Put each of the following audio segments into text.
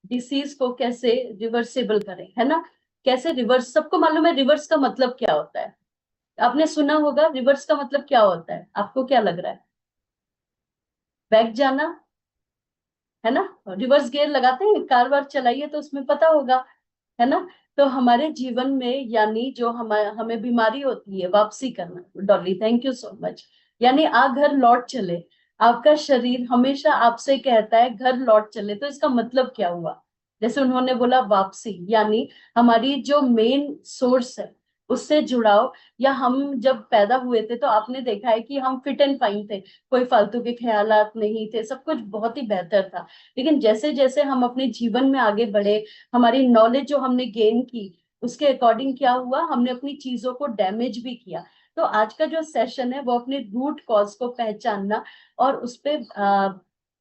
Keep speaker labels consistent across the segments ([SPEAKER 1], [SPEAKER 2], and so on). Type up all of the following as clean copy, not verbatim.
[SPEAKER 1] Disease को कैसे reversible करें, है ना। कैसे रिवर्स, सबको मालूम है रिवर्स का मतलब क्या होता है। आपने सुना होगा रिवर्स का मतलब क्या होता है, आपको क्या लग रहा है? बैक जाना, है ना। रिवर्स गियर लगाते हैं, कार वार चलाइए तो उसमें पता होगा, है ना। तो हमारे जीवन में यानी जो हमें बीमारी होती है, वापसी करना, Dolly thank you so much, यानी आ घर लौट चले। आपका शरीर हमेशा आपसे कहता है घर लौट चले, तो इसका मतलब क्या हुआ? जैसे उन्होंने बोला वापसी, यानी हमारी जो मेन सोर्स है उससे जुड़ाव। या हम जब पैदा हुए थे तो आपने देखा है कि हम फिट एंड फाइन थे, कोई फालतू के ख्यालात नहीं थे, सब कुछ बहुत ही बेहतर था। लेकिन जैसे जैसे हम अपने जीवन में आगे बढ़े, हमारी नॉलेज जो हमने गेन की, उसके अकॉर्डिंग क्या हुआ, हमने अपनी चीजों को डैमेज भी किया। तो आज का जो सेशन है वो अपने रूट कॉज को पहचानना और उस पे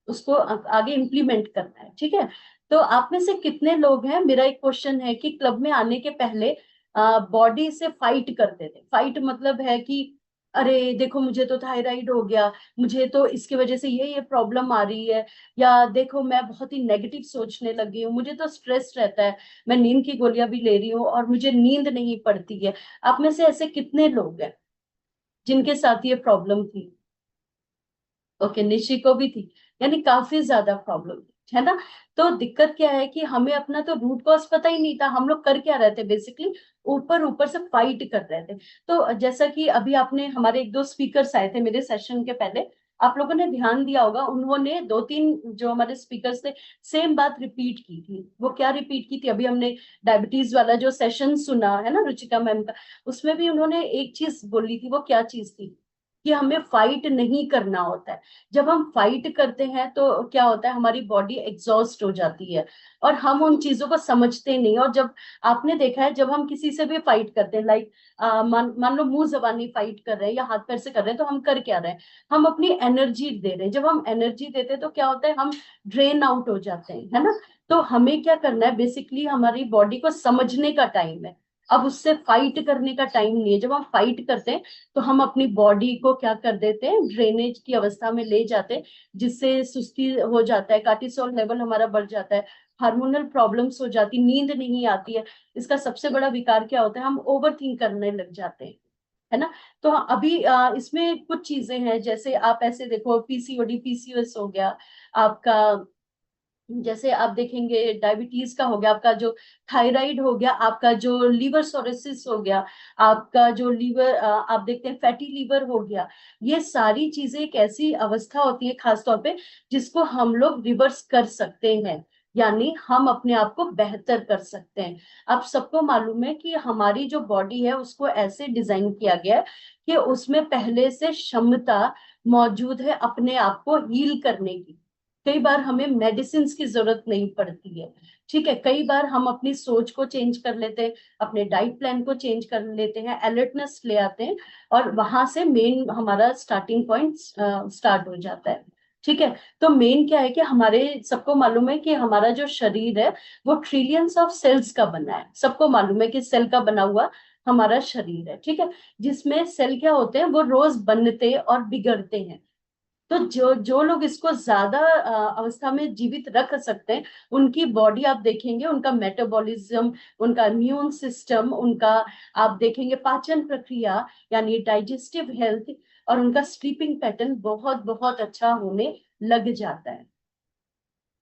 [SPEAKER 1] उसको आगे इम्प्लीमेंट करना है, ठीक है। तो आप में से कितने लोग हैं, मेरा एक क्वेश्चन है कि क्लब में आने के पहले बॉडी से फाइट करते थे? फाइट मतलब है कि अरे देखो मुझे तो थायराइड हो गया, मुझे तो इसकी वजह से ये प्रॉब्लम आ रही है, या देखो मैं बहुत ही नेगेटिव सोचने लगी हूँ, मुझे तो स्ट्रेस रहता है, मैं नींद की गोलियां भी ले रही हूँ और मुझे नींद नहीं पड़ती है। आप में से ऐसे कितने लोग हैं जिनके साथ ये प्रॉब्लम थी? ओके, निशी को भी थी, यानी काफी ज्यादा प्रॉब्लम थी, है ना। तो दिक्कत क्या है कि हमें अपना तो रूट कॉज पता ही नहीं था, हम लोग कर क्या रहे थे बेसिकली, ऊपर ऊपर से फाइट कर रहे थे। तो जैसा कि अभी आपने, हमारे एक दो स्पीकर्स आए थे मेरे सेशन के पहले, आप लोगों ने ध्यान दिया होगा, उन्होंने दो तीन जो हमारे स्पीकर्स थे सेम बात रिपीट की थी। वो क्या रिपीट की थी? अभी हमने डायबिटीज वाला जो सेशन सुना है ना रुचिका मैम का, उसमें भी उन्होंने एक चीज बोली थी। वो क्या चीज थी? कि हमें फाइट नहीं करना होता है। जब हम फाइट करते हैं तो क्या होता है, हमारी बॉडी एग्जॉस्ट हो जाती है और हम उन चीजों को समझते नहीं। और जब आपने देखा है, जब हम किसी से भी फाइट करते हैं, लाइक मान लो मुंह जबानी फाइट कर रहे हैं या हाथ पैर से कर रहे हैं, तो हम कर क्या रहे हैं? हम अपनी एनर्जी दे रहे हैं। जब हम एनर्जी देते हैं तो क्या होता है, हम ड्रेन आउट हो जाते हैं, है ना। तो हमें क्या करना है, बेसिकली हमारी बॉडी को समझने का टाइम है, अब उससे फाइट करने का टाइम नहीं है। जब हम फाइट करते हैं तो हम अपनी बॉडी को क्या कर देते हैं, ड्रेनेज की अवस्था में ले जाते हैं, जिससे सुस्ती हो जाता है, कार्टिसोल लेवल हमारा बढ़ जाता है, हार्मोनल प्रॉब्लम्स हो जाती, नींद नहीं आती है। इसका सबसे बड़ा विकार क्या होता है, हम ओवर थिंक करने लग जाते हैं, है ना। तो अभी इसमें कुछ चीजें हैं, जैसे आप ऐसे देखो, पीसीओडी पीसीओएस हो गया आपका, जैसे आप देखेंगे डायबिटीज का हो गया आपका, जो थायराइड हो गया आपका, जो लीवर सोरेसिस हो गया आपका, जो लीवर आप देखते हैं फैटी लीवर हो गया। ये सारी चीजें एक ऐसी अवस्था होती है खासतौर पे जिसको हम लोग रिवर्स कर सकते हैं, यानी हम अपने आप को बेहतर कर सकते हैं। आप सबको मालूम है कि हमारी जो बॉडी है उसको ऐसे डिजाइन किया गया है कि उसमें पहले से क्षमता मौजूद है अपने आप को हील करने की। कई बार हमें मेडिसिन की जरूरत नहीं पड़ती है, ठीक है। कई बार हम अपनी सोच को चेंज कर लेते हैं, अपने डाइट प्लान को चेंज कर लेते हैं, अलर्टनेस ले आते हैं, और वहां से मेन हमारा स्टार्टिंग पॉइंट स्टार्ट हो जाता है, ठीक है। तो मेन क्या है कि हमारे सबको मालूम है कि हमारा जो शरीर है वो ट्रिलियंस ऑफ सेल्स का बना है। सबको मालूम है कि सेल का बना हुआ हमारा शरीर है, ठीक है। जिसमें सेल क्या होते हैं, वो रोज बनते और बिगड़ते हैं। तो जो जो लोग इसको ज्यादा अवस्था में जीवित रख सकते हैं, उनकी बॉडी आप देखेंगे, उनका मेटाबॉलिज्म, उनका इम्यून सिस्टम, उनका आप देखेंगे पाचन प्रक्रिया यानी डाइजेस्टिव हेल्थ, और उनका स्लीपिंग पैटर्न बहुत बहुत अच्छा होने लग जाता है।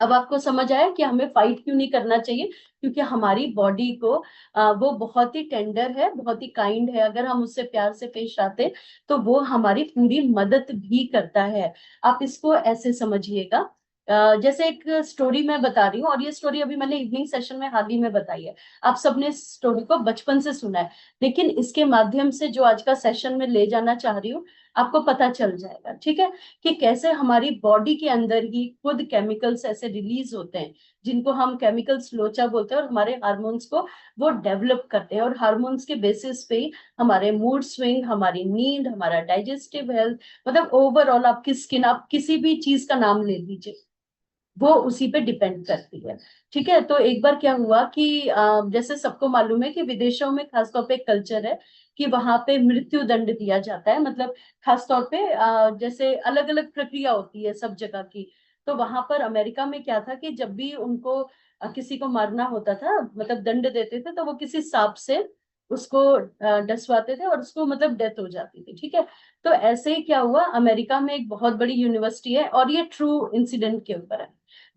[SPEAKER 1] अब आपको समझ आया कि हमें फाइट क्यों नहीं करना चाहिए? क्योंकि हमारी बॉडी को वो बहुत ही टेंडर है, बहुत ही काइंड है। अगर हम उससे प्यार से पेश आते तो वो हमारी पूरी मदद भी करता है। आप इसको ऐसे समझिएगा, जैसे एक स्टोरी मैं बता रही हूँ, और ये स्टोरी अभी मैंने इवनिंग सेशन में हाल ही में बताई है। आप सबने स्टोरी को बचपन से सुना है, लेकिन इसके माध्यम से जो आज का सेशन में ले जाना चाह रही हूँ, आपको पता चल जाएगा, ठीक है। कि कैसे हमारी बॉडी के अंदर ही खुद केमिकल्स ऐसे रिलीज होते हैं, जिनको हम केमिकल्स लोचा बोलते हैं, और हमारे हार्मोन्स को वो डेवलप करते हैं, और हार्मोन्स के बेसिस पे ही हमारे मूड स्विंग, हमारी नींद, हमारा डाइजेस्टिव हेल्थ, मतलब ओवरऑल आपकी स्किन, आप किसी भी चीज का नाम ले लीजिए, वो उसी पे डिपेंड करती है, ठीक है। तो एक बार क्या हुआ कि जैसे सबको मालूम है कि विदेशों में खासतौर पे कल्चर है कि वहां पे मृत्यु दंड दिया जाता है। मतलब खासतौर पे जैसे अलग अलग प्रक्रिया होती है सब जगह की, तो वहां पर अमेरिका में क्या था कि जब भी उनको किसी को मारना होता था, मतलब दंड देते थे, तो वो किसी सांप से उसको डसवाते थे और उसको मतलब डेथ हो जाती थी। ठीक है, तो ऐसे ही क्या हुआ, अमेरिका में एक बहुत बड़ी यूनिवर्सिटी है और ये ट्रू इंसिडेंट के ऊपर है।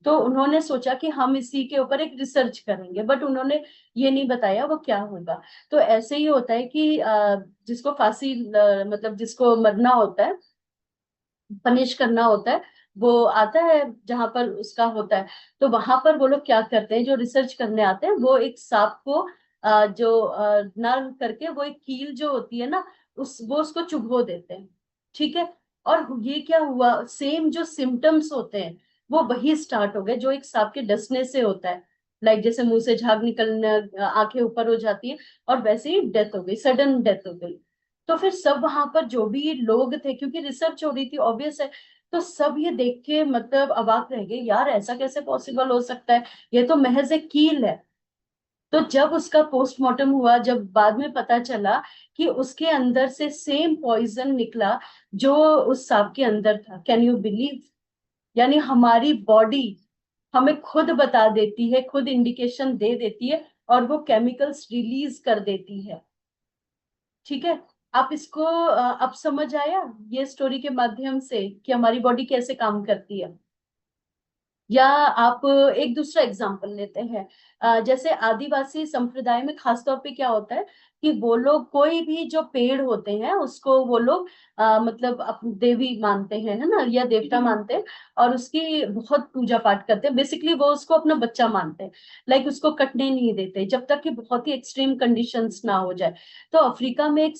[SPEAKER 1] तो उन्होंने सोचा कि हम इसी के ऊपर एक रिसर्च करेंगे, बट उन्होंने ये नहीं बताया वो क्या होगा। तो ऐसे ही होता है कि जिसको फांसी मतलब जिसको मरना होता है, पनिश करना होता है, वो आता है जहां पर उसका होता है। तो वहां पर वो लोग क्या करते हैं, जो रिसर्च करने आते हैं, वो एक सांप को जो नर करके वो एक कील जो होती है ना, वो उसको चुभो देते हैं। ठीक है, और ये क्या हुआ, सेम जो सिम्टम्स होते हैं वो वही स्टार्ट हो गए जो एक सांप के डसने से होता है। लाइक जैसे मुंह से झाग निकलना, आंखें ऊपर हो जाती है, और वैसे ही डेथ हो गई, सडन डेथ हो गई। तो फिर सब वहां पर जो भी लोग थे, क्योंकि रिसर्च हो रही थी ऑब्वियस है, तो सब ये देख के मतलब अवाक रह गए, यार ऐसा कैसे पॉसिबल हो सकता है, ये तो महज एक कील है। तो जब उसका पोस्टमार्टम हुआ, जब बाद में पता चला कि उसके अंदर से सेम पॉइजन निकला जो उस सांप के अंदर था, कैन यू बिलीव? यानी हमारी बॉडी हमें खुद बता देती है, खुद इंडिकेशन दे देती है, और वो केमिकल्स रिलीज कर देती है। ठीक है, आप इसको अब समझ आया ये स्टोरी के माध्यम से कि हमारी बॉडी कैसे काम करती है? या आप एक दूसरा एग्जाम्पल लेते हैं, जैसे आदिवासी संप्रदाय में खासतौर पे क्या होता है कि वो लोग कोई भी जो पेड़ होते हैं उसको वो लोग मतलब देवी मानते हैं, है ना, या देवता मानते हैं, और उसकी बहुत पूजा पाठ करते हैं। बेसिकली वो उसको अपना बच्चा मानते हैं, लाइक उसको कटने नहीं देते जब तक कि बहुत ही एक्सट्रीम कंडीशंस ना हो जाए। तो अफ्रीका में एक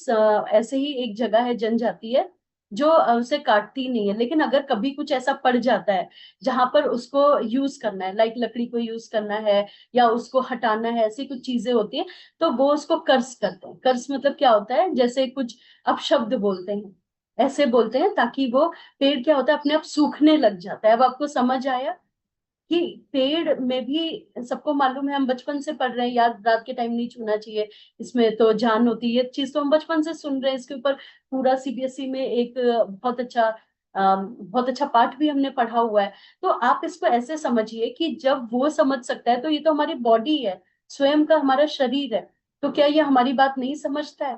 [SPEAKER 1] ऐसे ही एक जगह है, जनजाति है, जो उसे काटती नहीं है, लेकिन अगर कभी कुछ ऐसा पड़ जाता है जहां पर उसको यूज करना है, लाइक लकड़ी को यूज करना है या उसको हटाना है, ऐसी कुछ चीजें होती हैं, तो वो उसको कर्स करते हैं। कर्स मतलब क्या होता है, जैसे कुछ अपशब्द बोलते हैं, ऐसे बोलते हैं ताकि वो पेड़ क्या होता है, अपने आप सूखने लग जाता है। अब आपको समझ आया कि पेड़ में भी, सबको मालूम है, हम बचपन से पढ़ रहे हैं, यार रात के टाइम नहीं छूना चाहिए, इसमें तो जान होती है, ये चीज तो हम बचपन से सुन रहे हैं, इसके ऊपर पूरा सीबीएसई में एक बहुत अच्छा पाठ भी हमने पढ़ा हुआ है। तो आप इसको ऐसे समझिए कि जब वो समझ सकता है, तो ये तो हमारी बॉडी है, स्वयं का हमारा शरीर है, तो क्या ये हमारी बात नहीं समझता है?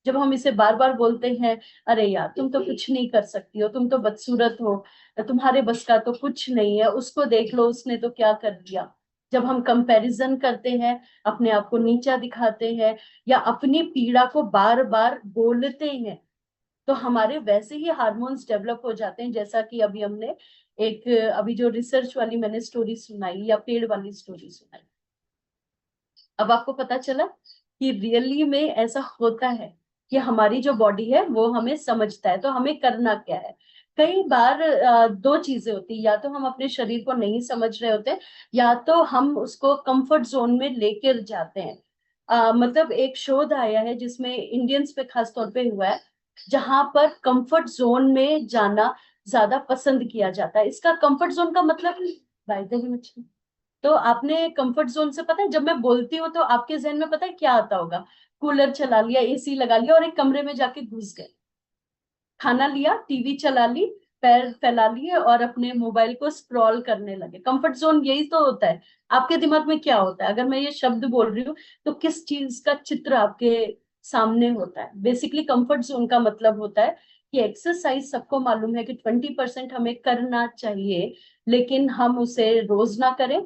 [SPEAKER 1] जब हम इसे बार बार बोलते हैं, अरे यार तुम तो कुछ नहीं कर सकती हो, तुम तो बदसूरत हो, तुम्हारे बस का तो कुछ नहीं है, उसको देख लो उसने तो क्या कर दिया। जब हम कंपैरिजन करते हैं, अपने आप को नीचा दिखाते हैं, या अपनी पीड़ा को बार बार बोलते हैं, तो हमारे वैसे ही हार्मोन्स डेवलप हो जाते हैं, जैसा कि अभी हमने एक अभी जो रिसर्च वाली मैंने स्टोरी सुनाई या पेड़ वाली स्टोरी सुनाई। अब आपको पता चला कि रियली में ऐसा होता है कि हमारी जो बॉडी है वो हमें समझता है। तो हमें करना क्या है, कई बार दो चीजें होती है, या तो हम अपने शरीर को नहीं समझ रहे होते, या तो हम उसको कंफर्ट जोन में लेकर जाते हैं। मतलब एक शोध आया है जिसमें इंडियंस पे खास तौर पे हुआ है, जहां पर कंफर्ट जोन में जाना ज्यादा पसंद किया जाता है। इसका कंफर्ट जोन का मतलब, बाय द वे, तो आपने कंफर्ट जोन से, पता है जब मैं बोलती हूँ तो आपके जहन में पता है क्या आता होगा, कूलर चला लिया, एसी लगा लिया और एक कमरे में जाके घुस गए, खाना लिया, टीवी चला ली, पैर फैला लिए और अपने मोबाइल को स्क्रॉल करने लगे। कंफर्ट जोन यही तो होता है। आपके दिमाग में क्या होता है अगर मैं ये शब्द बोल रही हूँ, तो किस चीज का चित्र आपके सामने होता है? बेसिकली कंफर्ट जोन का मतलब होता है कि एक्सरसाइज सबको मालूम है कि 20% हमें करना चाहिए, लेकिन हम उसे रोज ना करें।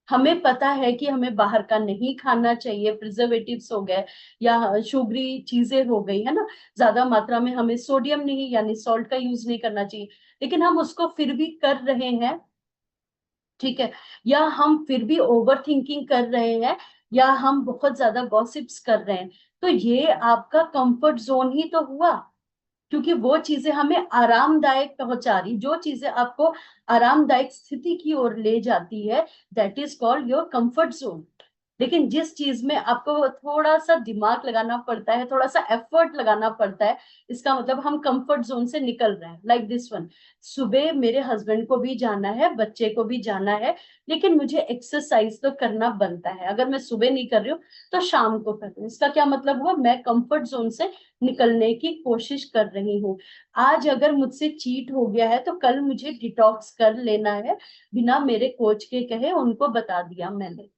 [SPEAKER 1] हमें पता है कि हमें बाहर का नहीं खाना चाहिए, प्रिजर्वेटिव्स हो गए या शुगरी चीजें हो गई, है ना, ज्यादा मात्रा में हमें सोडियम नहीं यानी सॉल्ट का यूज नहीं करना चाहिए, लेकिन हम उसको फिर भी कर रहे हैं। ठीक है, या हम फिर भी ओवर थिंकिंग कर रहे हैं, या हम बहुत ज्यादा गॉसिप्स कर रहे हैं, तो ये आपका कंफर्ट जोन ही तो हुआ, क्योंकि वो चीजें हमें आरामदायक पहुंचा रही, जो चीजें आपको आरामदायक स्थिति की ओर ले जाती है, that is called your comfort zone. लेकिन जिस चीज में आपको थोड़ा सा दिमाग लगाना पड़ता है, थोड़ा सा एफर्ट लगाना पड़ता है, इसका मतलब हम कंफर्ट जोन से निकल रहे हैं। लाइक दिस वन, सुबह मेरे हस्बैंड को भी जाना है, बच्चे को भी जाना है, लेकिन मुझे एक्सरसाइज तो करना बनता है। अगर मैं सुबह नहीं कर रही हूँ तो शाम को कर रही हूँ। इसका क्या मतलब हुआ, मैं कंफर्ट जोन से निकलने की कोशिश कर रही हूँ। आज अगर मुझसे चीट हो गया है तो कल मुझे डिटॉक्स कर लेना है, बिना मेरे कोच के कहे, उनको बता दिया मैंने।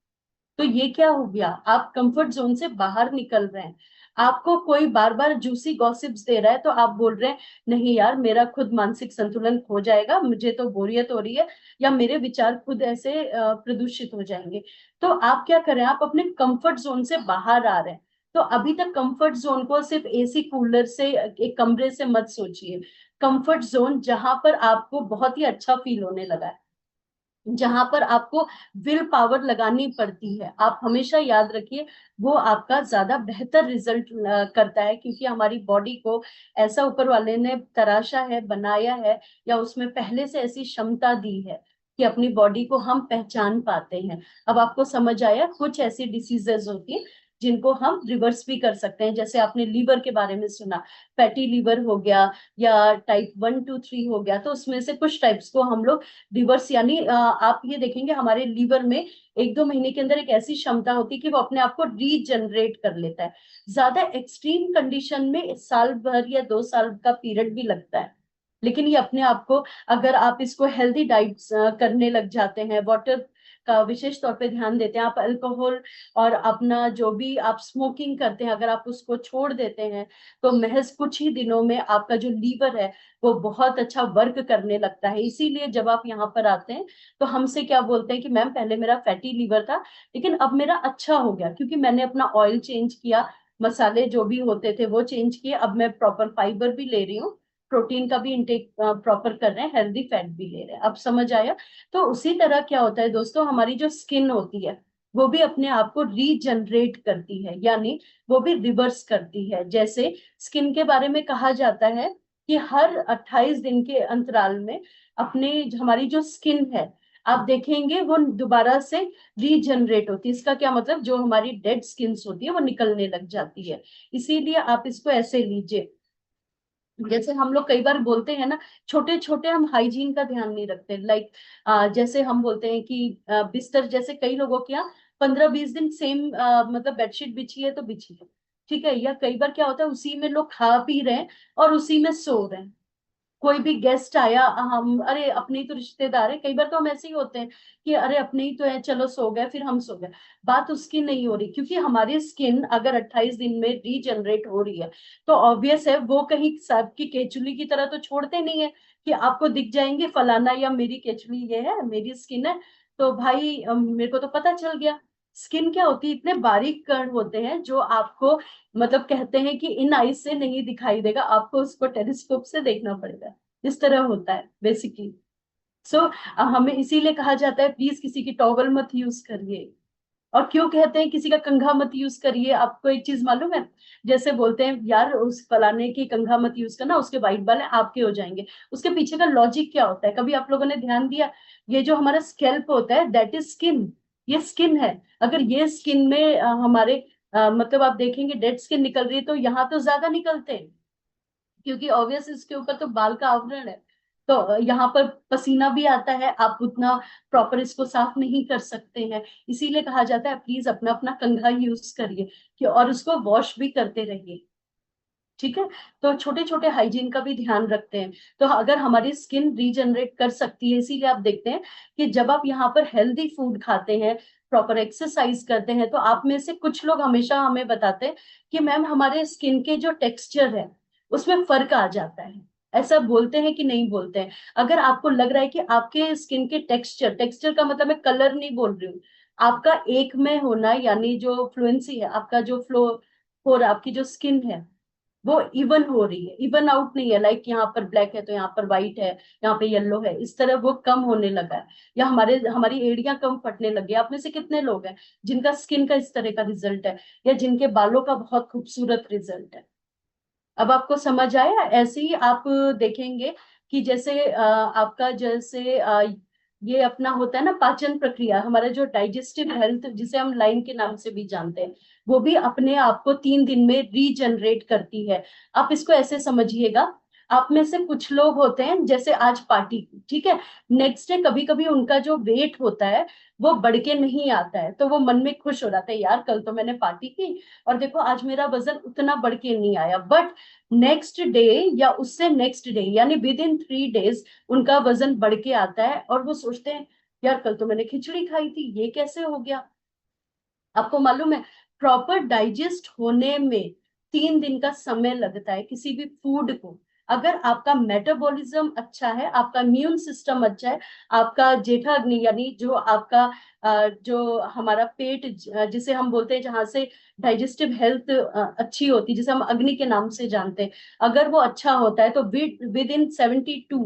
[SPEAKER 1] तो ये क्या हो गया, आप कंफर्ट जोन से बाहर निकल रहे हैं। आपको कोई बार बार जूसी गॉसिप्स दे रहा है तो आप बोल रहे हैं नहीं यार, मेरा खुद मानसिक संतुलन खो जाएगा, मुझे तो बोरियत हो रही है, या मेरे विचार खुद ऐसे प्रदूषित हो जाएंगे। तो आप क्या करें, आप अपने कंफर्ट जोन से बाहर आ रहे हैं। तो अभी तक कंफर्ट जोन को सिर्फ एसी कूलर से, एक कमरे से मत सोचिए। कंफर्ट जोन जहां पर आपको बहुत ही अच्छा फील होने लगा है, जहां पर आपको विल पावर लगानी पड़ती है, आप हमेशा याद रखिए वो आपका ज्यादा बेहतर रिजल्ट करता है, क्योंकि हमारी बॉडी को ऐसा ऊपर वाले ने तराशा है, बनाया है, या उसमें पहले से ऐसी क्षमता दी है कि अपनी बॉडी को हम पहचान पाते हैं। अब आपको समझ आया, कुछ ऐसी डिसीजेस होती है जिनको हम रिवर्स भी कर सकते हैं। जैसे आपने लीवर के बारे में सुना, फैटी लीवर हो गया, या टाइप 1 2 3 हो गया, तो उसमें से कुछ टाइप्स को हम लोग रिवर्स, यानी आप ये देखेंगे हमारे लीवर में 1 2 महीने के अंदर एक ऐसी क्षमता होती है कि वो अपने आप को रीजनरेट कर लेता है। ज्यादा एक्सट्रीम कंडीशन में साल भर या 2 साल का पीरियड भी लगता है, लेकिन ये अपने आप को, अगर आप इसको हेल्दी डाइट करने लग जाते हैं, वाटर का विशेष तौर पे ध्यान देते हैं, आप अल्कोहल और अपना जो भी आप स्मोकिंग करते हैं, अगर आप उसको छोड़ देते हैं, तो महज कुछ ही दिनों में आपका जो लीवर है वो बहुत अच्छा वर्क करने लगता है। इसीलिए जब आप यहाँ पर आते हैं तो हमसे क्या बोलते हैं कि मैम पहले मेरा फैटी लीवर था, लेकिन अब मेरा अच्छा हो गया, क्योंकि मैंने अपना ऑयल चेंज किया, मसाले जो भी होते थे वो चेंज किए, अब मैं प्रॉपर फाइबर भी ले रही हूँ, प्रोटीन का भी इंटेक प्रॉपर कर रहे हैं, हेल्दी फैट भी ले रहे हैं। अब समझ आया। तो उसी तरह क्या होता है दोस्तों, हमारी जो स्किन होती है वो भी अपने आप को रीजनरेट करती है, यानी वो भी रिवर्स करती है। जैसे स्किन के बारे में कहा जाता है कि हर 28 दिन के अंतराल में अपने हमारी जो स्किन है, आप देखेंगे वो दोबारा से रीजनरेट होती है। इसका क्या मतलब, जो हमारी डेड स्किन होती है वो निकलने लग जाती है। इसीलिए आप इसको ऐसे लीजिए। जैसे हम लोग कई बार बोलते हैं ना, छोटे छोटे हम हाइजीन का ध्यान नहीं रखते। लाइक जैसे हम बोलते हैं कि बिस्तर, जैसे कई लोगों के यहाँ 15 20 दिन सेम मतलब बेडशीट बिछी है तो बिछी है, ठीक है। या कई बार क्या होता है, उसी में लोग खा पी रहे हैं और उसी में सो रहे हैं। कोई भी गेस्ट आया, हम अरे अपने ही तो रिश्तेदार है, कई बार तो हम ऐसे ही होते हैं कि अरे अपने ही तो है, चलो सो गए, फिर हम सो गए। बात उसकी नहीं हो रही, क्योंकि हमारी स्किन अगर 28 दिन में रीजनरेट हो रही है तो ऑब्वियस है वो कहीं सांप की केचुली की तरह तो छोड़ते नहीं है कि आपको दिख जाएंगे फलाना या मेरी केचुली ये है, मेरी स्किन है, तो भाई मेरे को तो पता चल गया। स्किन क्या होती है, इतने बारीक कण होते हैं जो आपको, मतलब कहते हैं कि इन आईज से नहीं दिखाई देगा, आपको उसको टेलीस्कोप से देखना पड़ेगा। इस तरह होता है बेसिकली। सो हमें इसीलिए कहा जाता है प्लीज किसी की टॉवल मत यूज करिए। और क्यों कहते हैं किसी का कंघा मत यूज करिए, आपको एक चीज मालूम है, जैसे बोलते हैं यार उस फलाने की कंघा मत यूज करना, उसके वाइट बाल हैं आपके हो जाएंगे। उसके पीछे का लॉजिक क्या होता है, कभी आप लोगों ने ध्यान दिया? ये जो हमारा स्कैल्प होता है दैट इज स्किन, ये स्किन है। अगर ये स्किन में हमारे मतलब आप देखेंगे डेड स्किन निकल रही है तो यहाँ तो ज्यादा निकलते हैं, क्योंकि ऑब्वियस इसके ऊपर तो बाल का आवरण है। तो यहाँ पर पसीना भी आता है, आप उतना प्रॉपर इसको साफ नहीं कर सकते हैं। इसीलिए कहा जाता है प्लीज अपना अपना कंघा यूज करिए कि, और उसको वॉश भी करते रहिए, ठीक है। तो छोटे छोटे हाइजीन का भी ध्यान रखते हैं, तो अगर हमारी स्किन रीजनरेट कर सकती है। इसीलिए आप देखते हैं कि जब आप यहाँ पर हेल्दी फूड खाते हैं, प्रॉपर एक्सरसाइज करते हैं, तो आप में से कुछ लोग हमेशा हमें बताते हैं कि मैम हमारे स्किन के जो टेक्सचर है उसमें फर्क आ जाता है। ऐसा बोलते हैं कि नहीं बोलते हैं? अगर आपको लग रहा है कि आपके स्किन के टेक्सचर, टेक्सचर का मतलब मैं कलर नहीं बोल रही हूँ, आपका एक में होना, यानी जो फ्लुएंसी है, आपका जो फ्लो हो रहा, आपकी जो स्किन है वो इवन हो रही है, इवन आउट नहीं है, लाइक यहाँ पर ब्लैक है तो यहाँ पर व्हाइट है, यहाँ पे येलो है, इस तरह वो कम होने लगा है, या हमारी एड़ियां कम फटने लगी है। आप में से कितने लोग हैं जिनका स्किन का इस तरह का रिजल्ट है, या जिनके बालों का बहुत खूबसूरत रिजल्ट है? अब आपको समझ आया। ऐसे ही आप देखेंगे कि जैसे आपका जैसे ये अपना होता है ना पाचन प्रक्रिया, हमारा जो डाइजेस्टिव हेल्थ जिसे हम लाइन के नाम से भी जानते हैं, वो भी अपने आप को 3 दिन में रीजनरेट करती है। आप इसको ऐसे समझिएगा, आप में से कुछ लोग होते हैं जैसे आज पार्टी की, ठीक है, नेक्स्ट डे कभी कभी उनका जो वेट होता है वो बढ़ के नहीं आता है, तो वो मन में खुश हो जाता है, यार कल तो मैंने पार्टी की और देखो आज मेरा वजन उतना बढ़ के नहीं आया। बट नेक्स्ट डे या उससे नेक्स्ट डे यानी विद इन 3 डेज उनका वजन बढ़ के आता है और वो सोचते हैं, यार कल तो मैंने खिचड़ी खाई थी, ये कैसे हो गया। आपको मालूम है, प्रॉपर डाइजेस्ट होने में 3 दिन का समय लगता है किसी भी फूड को। अगर आपका मेटाबॉलिज्म अच्छा है, आपका इम्यून सिस्टम अच्छा है, आपका जेठाग्नि यानी जो आपका जो हमारा पेट जिसे हम बोलते हैं जहां से डाइजेस्टिव हेल्थ अच्छी होती है, जिसे हम अग्नि के नाम से जानते हैं, अगर वो अच्छा होता है तो विद इन 72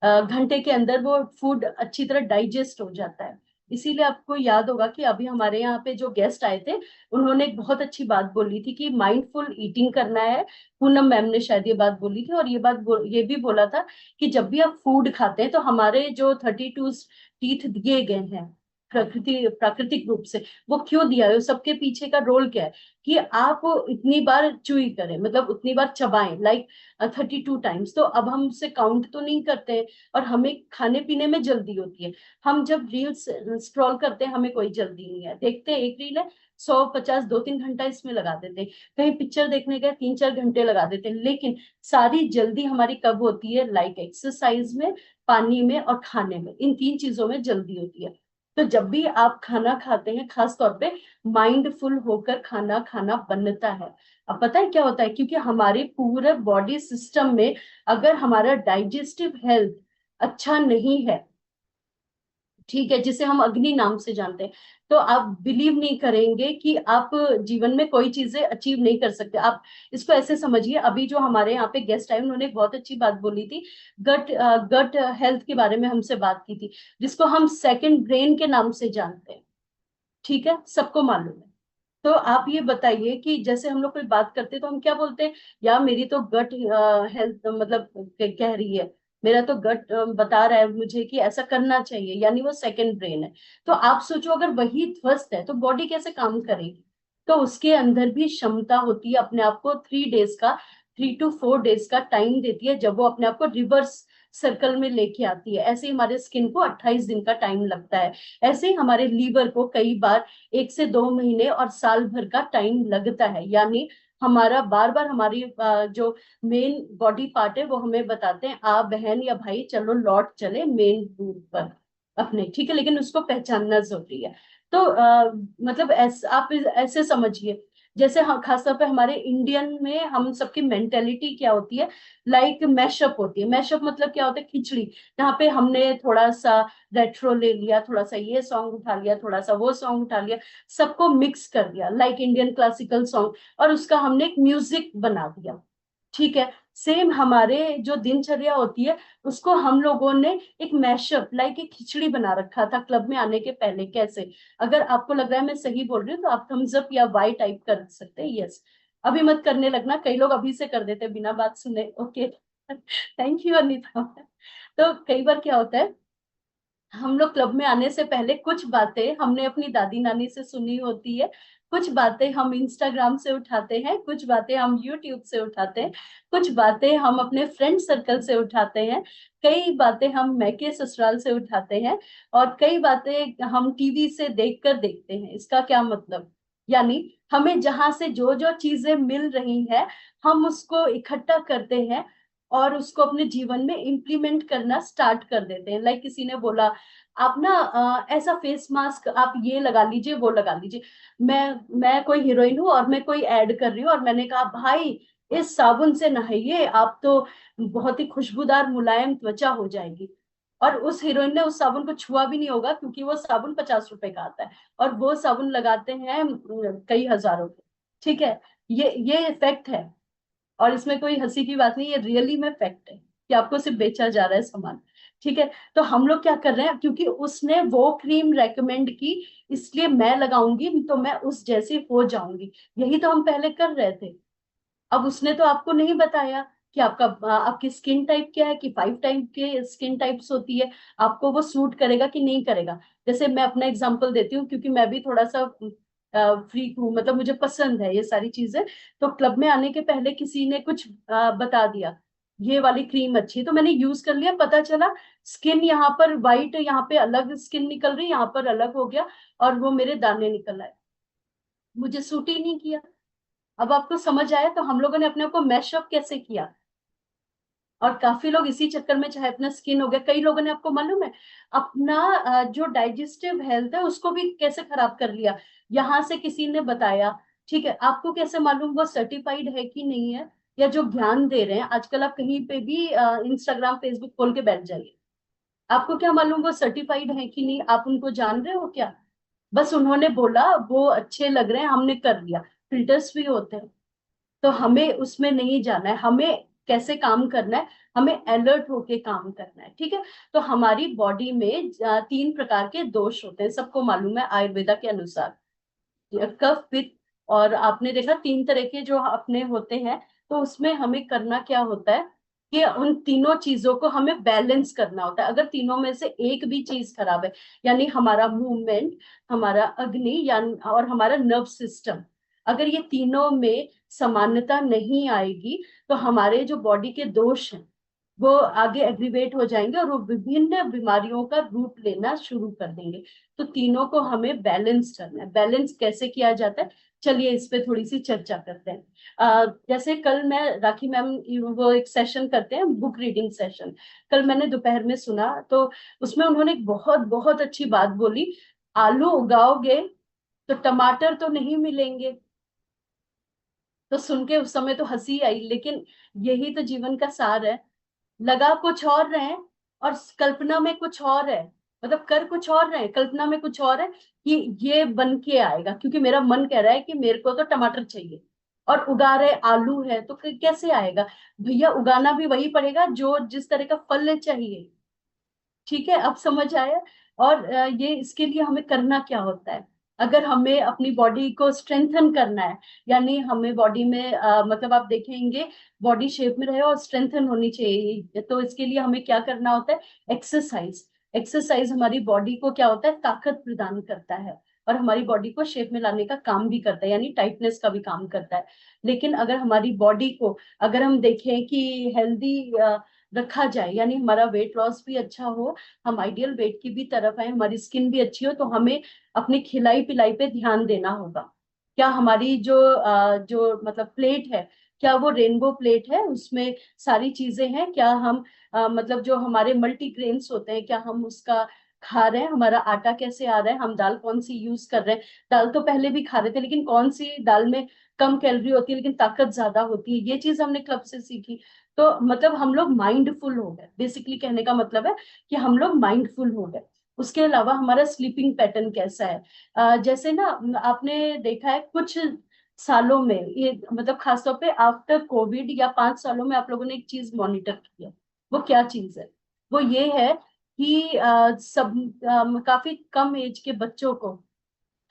[SPEAKER 1] घंटे के अंदर वो फूड अच्छी तरह डाइजेस्ट हो जाता है। इसीलिए आपको याद होगा कि अभी हमारे यहाँ पे जो गेस्ट आए थे, उन्होंने एक बहुत अच्छी बात बोली थी कि माइंडफुल ईटिंग करना है। पूनम मैम ने शायद ये बात बोली थी, और ये भी बोला था कि जब भी आप फूड खाते हैं तो हमारे जो 32 टीथ दिए गए हैं प्राकृतिक रूप से, वो क्यों दिया है, सबके पीछे का रोल क्या है, कि आप इतनी बार च्यूई करें, मतलब उतनी बार चबाएं, लाइक 32 टाइम्स। तो अब हम उसे काउंट तो नहीं करते हैं, और हमें खाने पीने में जल्दी होती है। हम जब रील्स स्क्रॉल करते हैं हमें कोई जल्दी नहीं है, देखते हैं एक रील है 150 2-3 घंटा इसमें लगा देते हैं, कहीं पिक्चर देखने गए 3-4 घंटे लगा देते हैं। लेकिन सारी जल्दी हमारी कब होती है, लाइक एक्सरसाइज में, पानी में और खाने में, इन 3 चीजों में जल्दी होती है। तो जब भी आप खाना खाते हैं, खास तौर पे माइंडफुल होकर खाना खाना बनता है। अब पता है क्या होता है, क्योंकि हमारे पूरे बॉडी सिस्टम में अगर हमारा डाइजेस्टिव हेल्थ अच्छा नहीं है, ठीक है, जिसे हम अग्नि नाम से जानते हैं, तो आप बिलीव नहीं करेंगे कि आप जीवन में कोई चीजें अचीव नहीं कर सकते। आप इसको ऐसे समझिए, अभी जो हमारे यहाँ पे गेस्ट आए उन्होंने एक बहुत अच्छी बात बोली थी, गट गट हेल्थ के बारे में हमसे बात की थी, जिसको हम सेकंड ब्रेन के नाम से जानते हैं, ठीक है, सबको मालूम है। तो आप ये बताइए कि जैसे हम लोग कोई बात करते हैं तो हम क्या बोलते हैं, यार मेरी तो गट हेल्थ मतलब कह रही है, मेरा तो गट बता रहा है मुझे कि ऐसा करना चाहिए, यानी वो सेकंड ब्रेन है। तो आप सोचो अगर वही ध्वस्त है तो बॉडी कैसे काम करेगी। तो उसके अंदर भी क्षमता होती है अपने आप को 3 डेज का, 3 to 4 डेज का टाइम देती है, जब वो अपने आप को रिवर्स सर्कल में लेके आती है। ऐसे ही हमारे स्किन को 28 दिन का टाइम लगता है, ऐसे ही हमारे लीवर को कई बार 1 से 2 महीने और साल भर का टाइम लगता है। यानी हमारा बार बार हमारी जो मेन बॉडी पार्ट है वो हमें बताते हैं, आ बहन या भाई चलो लौट चले मेन रूट पर अपने, ठीक है, लेकिन उसको पहचानना जरूरी है। तो मतलब आप ऐसे समझिए, जैसे हम खासतौर पे हमारे इंडियन में हम सबकी मेंटेलिटी क्या होती है, लाइक मैशअप होती है। मैशअप मतलब क्या होता है, खिचड़ी, यहाँ पे हमने थोड़ा सा रेट्रो ले लिया, थोड़ा सा ये सॉन्ग उठा लिया, थोड़ा सा वो सॉन्ग उठा लिया, सबको मिक्स कर दिया लाइक इंडियन क्लासिकल सॉन्ग, और उसका हमने एक म्यूजिक बना दिया, ठीक है। सेम हमारे जो दिनचर्या होती है उसको हम लोगों ने एक मैशअप लाइक एक खिचड़ी बना रखा था क्लब में आने के पहले। कैसे, अगर आपको लग रहा है मैं सही बोल रही हूँ तो आप थम्स अप या वाई टाइप कर सकते हैं, यस। अभी मत करने लगना, कई लोग अभी से कर देते हैं बिना बात सुने, ओके। Thank you Anita. तो कई बार क्या होता है, हम लोग क्लब में आने से पहले कुछ बातें हमने अपनी दादी नानी से सुनी होती है, कुछ बातें हम इंस्टाग्राम से उठाते हैं, कुछ बातें हम यूट्यूब से उठाते हैं, कुछ बातें हम अपने फ्रेंड सर्कल से उठाते हैं, कई बातें हम मैके ससुराल से उठाते हैं, और कई बातें हम टीवी से देखकर देखते हैं। इसका क्या मतलब, यानी हमें जहां से जो जो चीजें मिल रही हैं हम उसको इकट्ठा करते हैं और उसको अपने जीवन में इम्प्लीमेंट करना स्टार्ट कर देते हैं। लाइक किसी ने बोला, आप ना ऐसा फेस मास्क आप ये लगा लीजिए वो लगा लीजिए। मैं कोई हीरोइन हूँ और मैं कोई ऐड कर रही हूँ, और मैंने कहा भाई इस साबुन से नहाइए आप तो बहुत ही खुशबूदार मुलायम त्वचा हो जाएगी। और उस हीरोइन ने उस साबुन को छुआ भी नहीं होगा, क्योंकि वो साबुन 50 रुपए का आता है, और वो साबुन लगाते हैं कई हजारों के, ठीक है। ये इफेक्ट है, और इसमें कोई हंसी की बात नहीं, ये रियली में फैक्ट है कि आपको सिर्फ बेचा जा रहा है सामान, ठीक है। तो हम लोग क्या कर रहे हैं, क्योंकि उसने वो क्रीम रेकमेंड की इसलिए मैं लगाऊंगी तो मैं उस जैसी हो जाऊंगी, यही तो हम पहले कर रहे थे। अब उसने तो आपको नहीं बताया कि आपकी स्किन टाइप क्या है, कि 5 टाइप के स्किन टाइप्स होती है, आपको वो सूट करेगा कि नहीं करेगा। जैसे मैं अपना एग्जांपल देती हूँ, क्योंकि मैं भी थोड़ा सा फ्रीक हूँ, मतलब मुझे पसंद है ये सारी चीजें। तो क्लब में आने के पहले किसी ने कुछ बता दिया, ये वाली क्रीम अच्छी है, तो मैंने यूज कर लिया, पता चला स्किन यहाँ पर वाइट, यहाँ पे अलग स्किन निकल रही, यहाँ पर अलग हो गया, और वो मेरे दाने निकल आए, मुझे सूट ही नहीं किया। अब आपको समझ आया, तो हम लोगों ने अपने आप को मैशअप कैसे किया। और काफी लोग इसी चक्कर में, चाहे अपना स्किन हो गया, कई लोगों ने, आपको मालूम है, अपना जो डाइजेस्टिव हेल्थ है उसको भी कैसे खराब कर लिया, यहाँ से किसी ने बताया। ठीक है, आपको कैसे मालूम वो सर्टिफाइड है कि नहीं है, या जो ज्ञान दे रहे हैं, आजकल आप कहीं पे भी इंस्टाग्राम फेसबुक खोल के बैठ जाइए, आपको क्या मालूम वो सर्टिफाइड है कि नहीं, आप उनको जान रहे हो क्या। बस उन्होंने बोला वो अच्छे लग रहे हैं, हमने कर लिया। फिल्टर्स भी होते हैं, तो हमें उसमें नहीं जाना है, हमें कैसे काम करना है, हमें अलर्ट होके काम करना है। ठीक है, तो हमारी बॉडी में 3 प्रकार के दोष होते हैं, सबको मालूम है आयुर्वेदा के अनुसार, कफ पित्त। और आपने देखा 3 तरह के जो अपने होते हैं, तो उसमें हमें करना क्या होता है कि उन तीनों चीजों को हमें बैलेंस करना होता है। अगर तीनों में से एक भी चीज खराब है, यानी हमारा मूवमेंट, हमारा अग्नि या और हमारा नर्व सिस्टम, अगर ये तीनों में समानता नहीं आएगी, तो हमारे जो बॉडी के दोष हैं वो आगे एग्रीवेट हो जाएंगे, और वो विभिन्न बीमारियों का रूप लेना शुरू कर देंगे। तो तीनों को हमें बैलेंस करना है। बैलेंस कैसे किया जाता है, चलिए इस पे थोड़ी सी चर्चा करते हैं। जैसे कल मैं, राखी मैम वो एक सेशन करते हैं, बुक रीडिंग सेशन, कल मैंने दोपहर में सुना, तो उसमें उन्होंने एक बहुत बहुत अच्छी बात बोली, आलू उगाओगे तो टमाटर तो नहीं मिलेंगे। तो सुन के उस समय तो हंसी आई, लेकिन यही तो जीवन का सार है। लगा कुछ और रहे हैं, और कल्पना में कुछ और है, मतलब कर कुछ और रहे हैं, कल्पना में कुछ और है कि ये बन के आएगा, क्योंकि मेरा मन कह रहा है कि मेरे को तो टमाटर चाहिए, और उगा रहे आलू है, तो कैसे आएगा। भैया उगाना भी वही पड़ेगा जो जिस तरह का फल चाहिए। ठीक है, अब समझ आया। और ये इसके लिए हमें करना क्या होता है, अगर हमें अपनी बॉडी को स्ट्रेंथन करना है, यानी हमें बॉडी में मतलब आप देखेंगे बॉडी शेप में रहे और स्ट्रेंथन होनी चाहिए, तो इसके लिए हमें क्या करना होता है, एक्सरसाइज। एक्सरसाइज हमारी बॉडी को क्या होता है, ताकत प्रदान करता है, और हमारी बॉडी को शेप में लाने का काम भी करता है, यानी टाइटनेस का भी काम करता है। लेकिन अगर हमारी बॉडी को, अगर हम देखें कि हेल्दी रखा जाए, यानी हमारा वेट लॉस भी अच्छा हो, हम आइडियल वेट की भी तरफ आए, हमारी स्किन भी अच्छी हो, तो हमें अपनी खिलाई पिलाई पे ध्यान देना होगा। क्या हमारी जो मतलब प्लेट है, क्या वो रेनबो प्लेट है, उसमें सारी चीजें हैं, क्या हम मतलब जो हमारे मल्टीग्रेन्स होते हैं, क्या हम उसका खा रहे हैं, हमारा आटा कैसे आ रहा है, हम दाल कौन सी यूज कर रहे हैं। दाल तो पहले भी खा रहे थे, लेकिन कौन सी दाल में कम कैलोरी होती है लेकिन ताकत ज्यादा होती है, ये चीज हमने क्लब से सीखी। तो मतलब हम लोग माइंडफुल हो गए, बेसिकली कहने का मतलब है कि हम लोग माइंडफुल हो गए। उसके अलावा हमारा स्लीपिंग पैटर्न कैसा है, जैसे ना, आपने देखा है कुछ सालों में, ये मतलब खासतौर पे आफ्टर कोविड या 5 सालों में, आप लोगों ने एक चीज मॉनिटर की है, वो क्या चीज है, वो ये है कि सब काफी कम एज के बच्चों को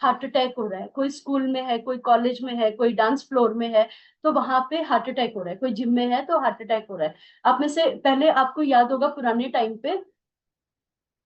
[SPEAKER 1] हार्ट अटैक हो रहा है, कोई स्कूल में है, कोई कॉलेज में है, कोई डांस फ्लोर में है, तो वहां पे हार्ट अटैक हो रहा है, कोई जिम में है तो हार्ट अटैक हो रहा है। आप में से पहले आपको याद होगा पुराने टाइम पे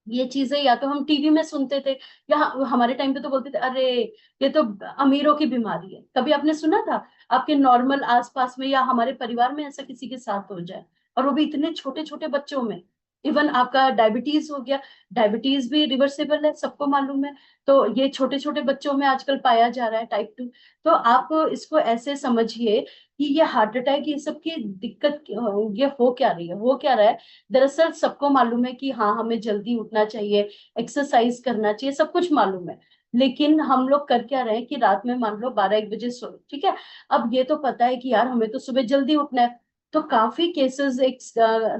[SPEAKER 1] ये चीजें या तो हम टीवी में सुनते थे, या हमारे टाइम पे तो बोलते थे अरे ये तो अमीरों की बीमारी है। कभी आपने सुना था आपके नॉर्मल आसपास में या हमारे परिवार में ऐसा किसी के साथ हो जाए, और वो भी इतने छोटे छोटे बच्चों में। इवन आपका डायबिटीज हो गया, डायबिटीज भी रिवर्सिबल है, सबको मालूम है। तो ये छोटे छोटे बच्चों में आजकल पाया जा रहा है, टाइप 2। तो आप इसको ऐसे समझिए कि ये हार्ट अटैक, ये सब की दिक्कत ये हो क्या रही है, हो क्या रहा है। दरअसल सबको मालूम है कि हाँ हमें जल्दी उठना चाहिए, एक्सरसाइज करना चाहिए, सब कुछ मालूम है, लेकिन हम लोग कर क्या रहे हैं कि रात में मान लो 12-1 बजे सो, ठीक है। अब ये तो पता है कि यार हमें तो सुबह जल्दी उठना है, तो काफी केसेस एक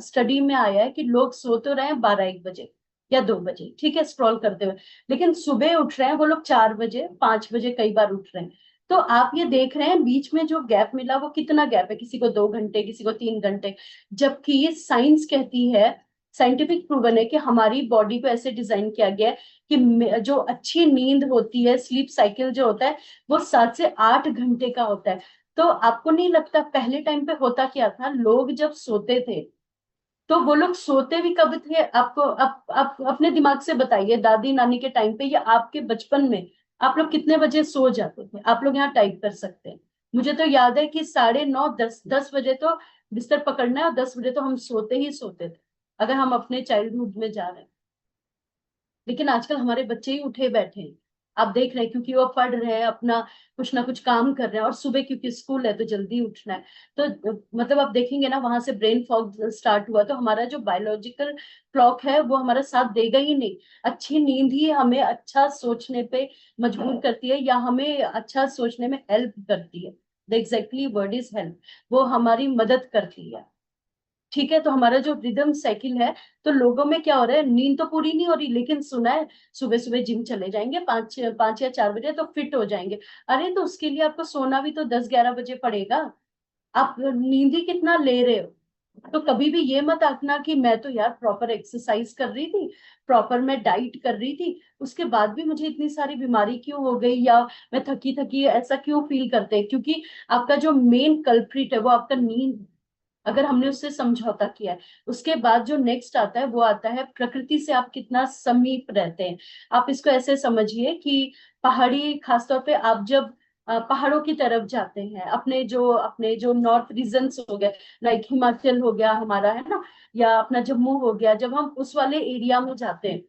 [SPEAKER 1] स्टडी में आया है कि लोग सो तो रहे हैं 12-1 बजे या 2 बजे, ठीक है, स्क्रॉल करते हुए, लेकिन सुबह उठ रहे हैं वो लोग 4 बजे 5 बजे, कई बार उठ रहे हैं। तो आप ये देख रहे हैं बीच में जो गैप मिला वो कितना गैप है, किसी को 2 घंटे, किसी को 3 घंटे, जबकि ये साइंस कहती है, साइंटिफिक प्रूवन है कि हमारी बॉडी को ऐसे डिजाइन किया गया है कि जो अच्छी नींद होती है, स्लीप साइकिल जो होता है वो 7 से 8 घंटे का होता है। तो आपको नहीं लगता पहले टाइम पे होता क्या था, लोग जब सोते थे तो वो लोग सोते भी कब थे? आपको आप अपने दिमाग से बताइए, दादी नानी के टाइम पे या आपके बचपन में आप लोग कितने बजे सो जाते थे? आप लोग यहाँ टाइप कर सकते हैं। मुझे तो याद है कि 9:30 10 बजे तो बिस्तर पकड़ना है और 10 बजे तो हम सोते ही सोते थे, अगर हम अपने चाइल्डहुड में जा रहे हैं। लेकिन आजकल हमारे बच्चे ही उठे बैठे हैं, आप देख रहे हैं, क्योंकि वो पढ़ रहे हैं, अपना कुछ ना कुछ काम कर रहे हैं, और सुबह क्योंकि स्कूल है तो जल्दी उठना है। तो मतलब आप देखेंगे ना, वहां से ब्रेन फॉग स्टार्ट हुआ तो हमारा जो बायोलॉजिकल क्लॉक है वो हमारा साथ देगा ही नहीं। अच्छी नींद ही हमें अच्छा सोचने पे मजबूर करती है, या हमें अच्छा सोचने में हेल्प करती है। The exactly word is help. वो हमारी मदद करती है। ठीक है, तो हमारा जो रिदम साइकिल है, तो लोगों में क्या हो रहा है, नींद तो पूरी नहीं हो रही, लेकिन सुना है सुबह सुबह जिम चले जाएंगे 5 या 4 बजे तो फिट हो जाएंगे। अरे तो उसके लिए आपको सोना भी तो 10-11 बजे पड़ेगा। आप नींद ही कितना ले रहे हो? तो कभी भी ये मत आखना कि मैं तो यार प्रॉपर एक्सरसाइज कर रही थी, प्रॉपर मैं डाइट कर रही थी, उसके बाद भी मुझे इतनी सारी बीमारी क्यों हो गई, या मैं थकी थकी ऐसा क्यों फील करते हैं? क्योंकि आपका जो मेन कल्प्रिट है वो आपका नींद। अगर हमने उससे समझौता किया है, उसके बाद जो नेक्स्ट आता है वो आता है प्रकृति से आप कितना समीप रहते हैं। आप इसको ऐसे समझिए कि पहाड़ी, खासतौर पे आप जब पहाड़ों की तरफ जाते हैं, अपने जो नॉर्थ रीजन्स हो गए, लाइक हिमाचल हो गया हमारा, है ना, या अपना जम्मू हो गया, जब हम उस वाले एरिया में जाते हैं,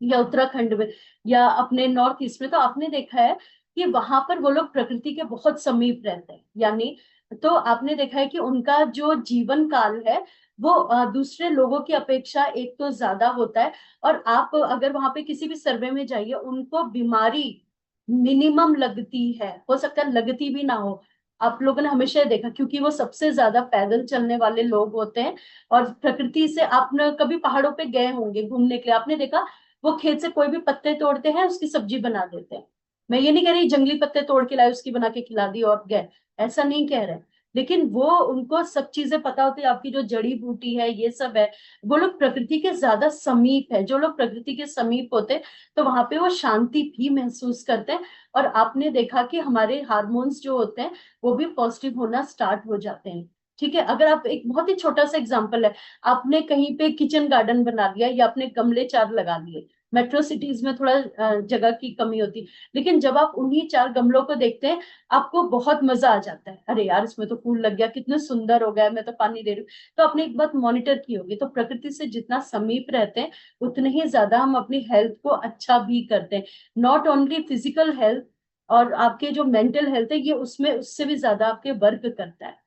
[SPEAKER 1] या उत्तराखंड में, या अपने नॉर्थ ईस्ट में, तो आपने देखा है कि वहां पर वो लोग प्रकृति के बहुत समीप रहते हैं। यानी तो आपने देखा है कि उनका जो जीवन काल है वो दूसरे लोगों की अपेक्षा एक तो ज्यादा होता है। और आप अगर वहां पे किसी भी सर्वे में जाइए, उनको बीमारी मिनिमम लगती है, हो सकता है लगती भी ना हो। आप लोगों ने हमेशा देखा, क्योंकि वो सबसे ज्यादा पैदल चलने वाले लोग होते हैं। और प्रकृति से आप न कभी पहाड़ों पे गए होंगे घूमने के लिए, आपने देखा वो खेत से कोई भी पत्ते तोड़ते हैं, उसकी सब्जी बना देते हैं। मैं ये नहीं कह रही जंगली पत्ते तोड़ के लाए उसकी बना के खिला दी और गए, ऐसा नहीं कह रहे। लेकिन वो उनको सब चीजें पता होती है, आपकी जो जड़ी बूटी है ये सब है। वो लोग प्रकृति के ज्यादा समीप है। जो लोग प्रकृति के समीप होते हैं तो वहां पे वो शांति भी महसूस करते हैं। और आपने देखा कि हमारे हार्मोन्स जो होते हैं वो भी पॉजिटिव होना स्टार्ट हो जाते हैं। ठीक है, अगर आप, एक बहुत ही छोटा सा एग्जांपल है, आपने कहीं पे किचन गार्डन बना लिया या आपने गमले 4 लगा लिए। मेट्रो सिटीज में थोड़ा जगह की कमी होती, लेकिन जब आप उन्हीं 4 गमलों को देखते हैं, आपको बहुत मजा आ जाता है। अरे यार इसमें तो फूल लग गया, कितने सुंदर हो गया, मैं तो पानी दे रही हूँ। तो आपने एक बात मॉनिटर की होगी, तो प्रकृति से जितना समीप रहते हैं उतने ही ज्यादा हम अपनी हेल्थ को अच्छा भी करते हैं। नॉट ओनली फिजिकल हेल्थ, और आपके जो मेंटल हेल्थ है ये उसमें उससे भी ज्यादा आपके वर्क करता है।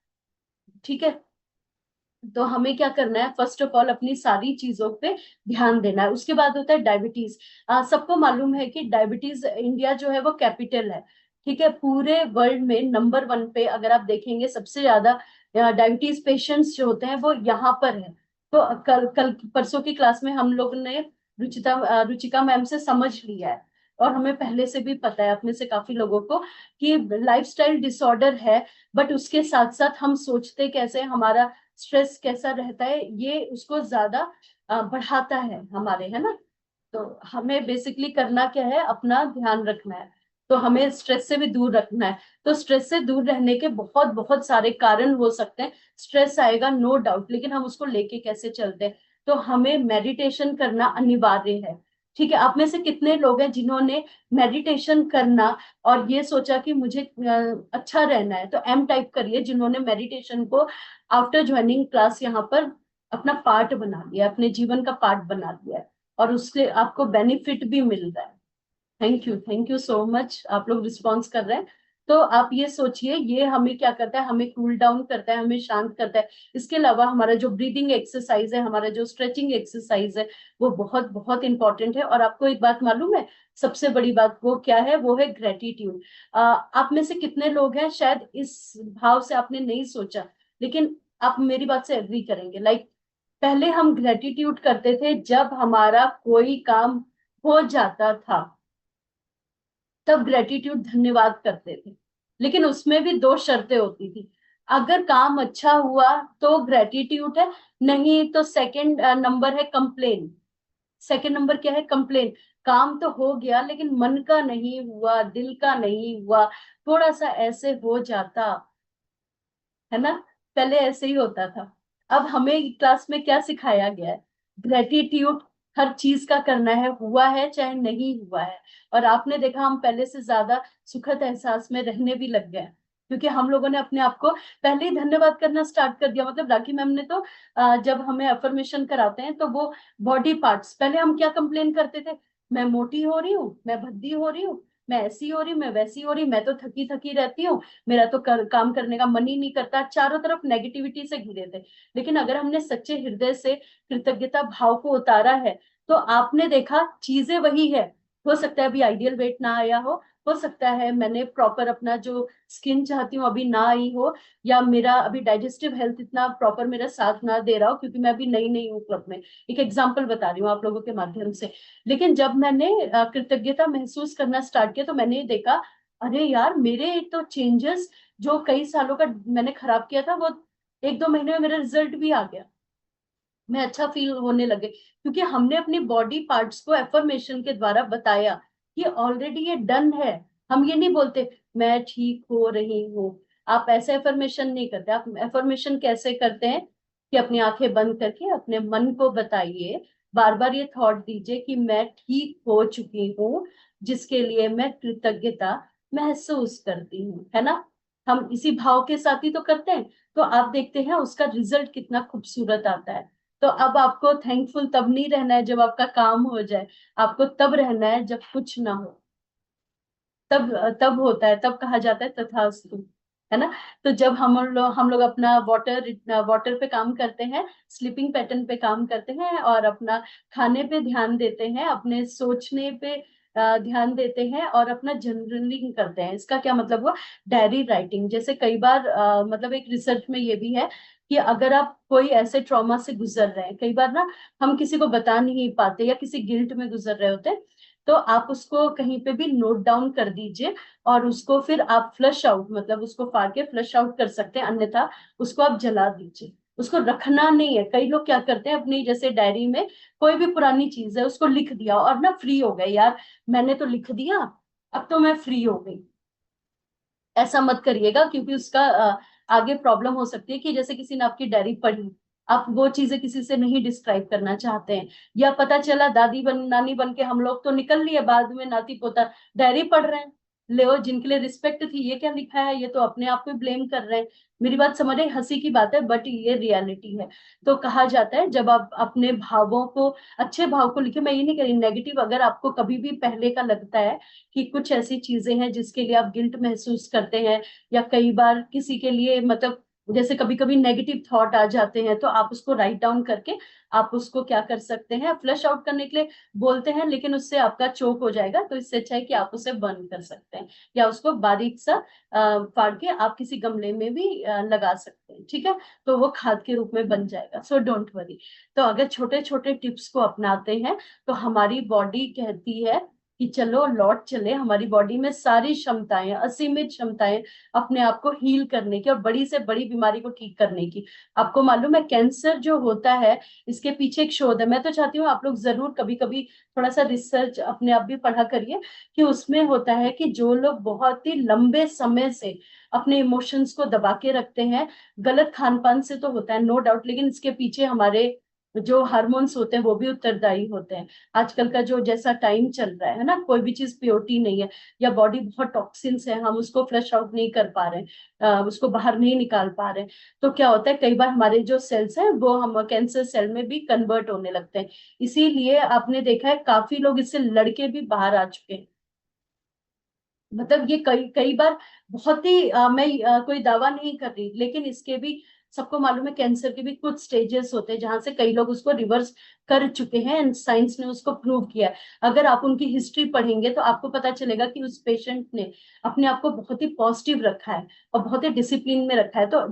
[SPEAKER 1] ठीक है, तो हमें क्या करना है, फर्स्ट ऑफ ऑल अपनी सारी चीजों पे ध्यान देना है। उसके बाद होता है डायबिटीज। सबको मालूम है कि डायबिटीज, इंडिया जो है वो कैपिटल है। ठीक है, पूरे वर्ल्ड में नंबर 1 पे अगर आप देखेंगे, सबसे ज्यादा डायबिटीज पेशेंट्स जो होते हैं वो यहाँ पर है। तो कल कल परसों की क्लास में हम लोग ने रुचिका मैम से समझ लिया है, और हमें पहले से भी पता है अपने से काफी लोगों को कि लाइफस्टाइल डिसऑर्डर है। बट उसके साथ साथ हम सोचते कैसे, हमारा स्ट्रेस कैसा रहता है, ये उसको ज्यादा बढ़ाता है हमारे, है ना। तो हमें बेसिकली करना क्या है, अपना ध्यान रखना है। तो हमें स्ट्रेस से भी दूर रखना है। तो स्ट्रेस से दूर रहने के बहुत बहुत सारे कारण हो सकते हैं। स्ट्रेस आएगा नो डाउट, लेकिन हम उसको लेके कैसे चलते हैं? तो हमें मेडिटेशन करना अनिवार्य है। ठीक है, आप में से कितने लोग हैं जिन्होंने मेडिटेशन करना और ये सोचा कि मुझे अच्छा रहना है? तो एम टाइप करिए जिन्होंने मेडिटेशन को आफ्टर ज्वाइनिंग क्लास यहाँ पर अपना पार्ट बना लिया, अपने जीवन का पार्ट बना लिया है, और उससे आपको बेनिफिट भी मिल रहा है। थैंक यू सो मच, आप लोग रिस्पॉन्स कर रहे हैं। तो आप ये सोचिए, ये हमें क्या करता है, हमें कूल डाउन करता है, हमें शांत करता है। इसके अलावा हमारा जो ब्रीदिंग एक्सरसाइज है, हमारा जो स्ट्रेचिंग एक्सरसाइज है, वो बहुत बहुत इंपॉर्टेंट है। और आपको एक बात मालूम है, सबसे बड़ी बात वो क्या है, वो है ग्रेटिट्यूड। आप में से कितने लोग हैं, शायद इस भाव से आपने नहीं सोचा, लेकिन आप मेरी बात से एग्री करेंगे, लाइक पहले हम ग्रेटिट्यूड करते थे जब हमारा कोई काम हो जाता था, तब ग्रेटिट्यूड धन्यवाद करते थे। लेकिन उसमें भी 2 शर्तें होती थी। अगर काम अच्छा हुआ तो ग्रेटिट्यूड है, नहीं तो सेकंड नंबर है कंप्लेन। सेकंड नंबर क्या है, कंप्लेन। काम तो हो गया लेकिन मन का नहीं हुआ, दिल का नहीं हुआ, थोड़ा सा ऐसे हो जाता है ना। पहले ऐसे ही होता था। अब हमें क्लास में क्या सिखाया गया है? ग्रेटिट्यूड, हर चीज का करना है, हुआ है चाहे नहीं हुआ है। और आपने देखा हम पहले से ज्यादा सुखद एहसास में रहने भी लग गए, क्योंकि हम लोगों ने अपने आप को पहले ही धन्यवाद करना स्टार्ट कर दिया। मतलब राखी मैम ने तो जब हमें अफर्मेशन कराते हैं तो वो बॉडी पार्ट्स, पहले हम क्या कंप्लेन करते थे? मैं मोटी हो रही हूँ, मैं भद्दी हो रही हूँ, मैं ऐसी हो रही हूँ, मैं वैसी हो रही हूँ, मैं तो थकी थकी रहती हूँ, मेरा तो काम करने का मन ही नहीं करता। चारों तरफ नेगेटिविटी से घिरे थे। लेकिन अगर हमने सच्चे हृदय से कृतज्ञता भाव को उतारा है, तो आपने देखा चीजें वही है। हो सकता है अभी आइडियल वेट ना आया हो सकता है मैंने प्रॉपर अपना जो स्किन चाहती हूँ अभी ना आई हो, या मेरा अभी डाइजेस्टिव हेल्थ इतना प्रॉपर मेरा साथ ना दे रहा हो, क्योंकि मैं अभी नई नई हूँ क्लब में। एक एग्जाम्पल बता रही हूँ आप लोगों के माध्यम से। लेकिन जब मैंने कृतज्ञता महसूस करना स्टार्ट किया, तो मैंने ये देखा, अरे यार मेरे तो चेंजेस जो कई सालों का मैंने खराब किया था, वो 1-2 महीने में मेरा रिजल्ट भी आ गया। मैं अच्छा फील होने लगे, क्योंकि हमने अपनी बॉडी पार्ट्स को एफर्मेशन के द्वारा बताया कि ऑलरेडी ये डन है। हम ये नहीं बोलते मैं ठीक हो रही हूँ। आप ऐसे एफर्मेशन नहीं करते। आप एफर्मेशन कैसे करते हैं? कि अपनी आंखें बंद करके अपने मन को बताइए, बार बार ये थॉट दीजिए कि मैं ठीक हो चुकी हूँ, जिसके लिए मैं कृतज्ञता महसूस करती हूँ, है ना। हम इसी भाव के साथ ही तो करते हैं। तो आप देखते हैं उसका रिजल्ट कितना खूबसूरत आता है। तो अब आपको थैंकफुल तब नहीं रहना है जब आपका काम हो जाए, आपको तब रहना है जब कुछ ना हो। तब तब होता है, तब कहा जाता है तथास्तु, है ना। तो जब हम लोग अपना वाटर पे काम करते हैं, स्लीपिंग पैटर्न पे काम करते हैं, और अपना खाने पे ध्यान देते हैं, अपने सोचने पे ध्यान देते हैं, और अपना जर्नलिंग करते हैं। इसका क्या मतलब हुआ? Diary writing. जैसे कई बार मतलब एक रिसर्च में ये भी है कि अगर आप कोई ऐसे ट्रॉमा से गुजर रहे हैं, कई बार ना हम किसी को बता नहीं पाते या किसी गिल्ट में गुजर रहे होते हैं, तो आप उसको कहीं पे भी नोट डाउन कर दीजिए, और उसको फिर आप फ्लश आउट, मतलब उसको फाड़ के फ्लश आउट कर सकते हैं, अन्यथा उसको आप जला दीजिए। उसको रखना नहीं है। कई लोग क्या करते हैं, अपनी जैसे डायरी में कोई भी पुरानी चीज है उसको लिख दिया और ना फ्री हो गए, यार मैंने तो लिख दिया, अब तो मैं फ्री हो गई। ऐसा मत करिएगा, क्योंकि उसका आगे प्रॉब्लम हो सकती है कि जैसे किसी ने आपकी डायरी पढ़ी, आप वो चीजें किसी से नहीं डिस्क्राइब करना चाहते हैं, या पता चला दादी बन नानी बन के हम लोग तो निकल लिए, बाद में नाती पोता डायरी पढ़ रहे हैं। ले जिनके लिए रिस्पेक्ट थी, ये क्या लिखा है, ये तो अपने आप को ब्लेम कर रहे हैं। मेरी बात समझ रहे हैं? हंसी की बात है बट ये रियलिटी है। तो कहा जाता है जब आप अपने भावों को, अच्छे भाव को लिखे, मैं ये नहीं कह रही नेगेटिव, अगर आपको कभी भी पहले का लगता है कि कुछ ऐसी चीजें हैं जिसके लिए आप गिल्ट महसूस करते हैं, या कई बार किसी के लिए मतलब जैसे कभी कभी नेगेटिव थॉट आ जाते हैं, तो आप उसको राइट डाउन करके आप उसको क्या कर सकते हैं, फ्लश आउट करने के लिए बोलते हैं, लेकिन उससे आपका चोक हो जाएगा। तो इससे अच्छा है कि आप उसे बर्न कर सकते हैं, या उसको बारीक सा फाड़ के आप किसी गमले में भी लगा सकते हैं, ठीक है। तो वो खाद के रूप में बन जाएगा, सो डोंट वरी। तो अगर छोटे छोटे टिप्स को अपनाते हैं, तो हमारी बॉडी कहती है कि चलो लौट चले, हमारी बॉडी में सारी क्षमताएं, असीमित क्षमताएं अपने आप को हील करने की और बड़ी से बड़ी बीमारी को ठीक करने की। आपको मालूम है कैंसर जो होता है, इसके पीछे एक शोध है। मैं तो चाहती हूँ आप लोग जरूर कभी कभी थोड़ा सा रिसर्च अपने आप भी पढ़ा करिए, कि उसमें होता है कि जो लोग बहुत ही लंबे समय से अपने इमोशंस को दबा के रखते हैं, गलत खान पान से तो होता है नो डाउट, लेकिन इसके पीछे हमारे जो हार्मोन्स होते हैं वो भी उत्तरदायी होते हैं। आजकल का जो जैसा टाइम चल रहा है ना, कोई भी चीज प्योरिटी नहीं है, या बॉडी बहुत टॉक्सिन्स है, हम उसको फ्लश आउट नहीं कर पा रहे हैं, उसको बाहर नहीं निकाल पा रहे हैं। तो क्या होता है, कई बार हमारे जो सेल्स हैं वो हम कैंसर सेल में भी कन्वर्ट होने लगते हैं। इसीलिए आपने देखा है काफी लोग इससे लड़के भी बाहर आ चुके हैं। मतलब ये कई कई बार बहुत ही मैं कोई दावा नहीं कर रही, लेकिन इसके भी सबको मालूम है कैंसर के भी कुछ स्टेजेस होते हैं जहां से कई लोग उसको रिवर्स कर चुके हैं, एंड साइंस ने उसको प्रूव किया है। अगर आप उनकी हिस्ट्री पढ़ेंगे तो आपको पता चलेगा कि उस पेशेंट ने अपने आप को बहुत ही पॉजिटिव रखा है और बहुत ही डिसिप्लिन में रखा है। तो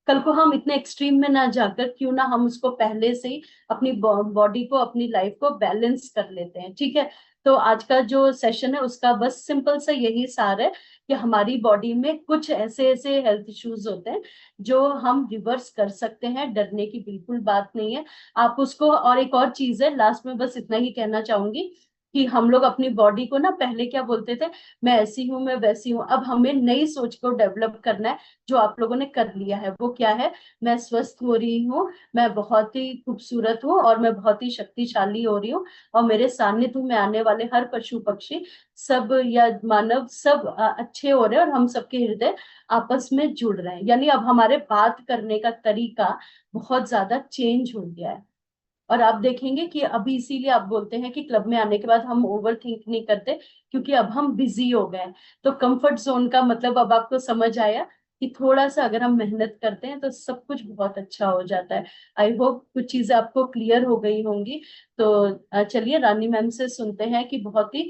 [SPEAKER 1] कल को हम इतने एक्सट्रीम में ना जाकर क्यों ना हम उसको पहले से ही अपनी बॉडी को, अपनी लाइफ को बैलेंस कर लेते हैं, ठीक है। तो आज का जो सेशन है उसका बस सिंपल सा यही सार है कि हमारी बॉडी में कुछ ऐसे ऐसे हेल्थ इश्यूज होते हैं जो हम रिवर्स कर सकते हैं, डरने की बिल्कुल बात नहीं है। आप उसको, और एक और चीज है लास्ट में बस इतना ही कहना चाहूंगी, कि हम लोग अपनी बॉडी को ना पहले क्या बोलते थे, मैं ऐसी हूं, मैं वैसी हूं। अब हमें नई सोच को डेवलप करना है, जो आप लोगों ने कर लिया है। वो क्या है? मैं स्वस्थ हो रही हूँ, मैं बहुत ही खूबसूरत हूँ, और मैं बहुत ही शक्तिशाली हो रही हूँ। और मेरे सानिध्य में आने वाले हर पशु पक्षी सब या मानव सब अच्छे हो रहे हैं, और हम सबके हृदय आपस में जुड़ रहे हैं। यानी अब हमारे बात करने का तरीका बहुत ज्यादा चेंज हो गया है। और आप देखेंगे कि अभी इसीलिए आप बोलते हैं कि क्लब में आने के बाद हम ओवर थिंक नहीं करते, क्योंकि अब हम बिजी हो गए हैं। तो कंफर्ट जोन का मतलब अब आपको समझ आया कि थोड़ा सा अगर हम मेहनत करते हैं तो सब कुछ बहुत अच्छा हो जाता है। आई होप कुछ चीजें आपको क्लियर हो गई होंगी। तो चलिए रानी मैम से सुनते हैं कि बहुत ही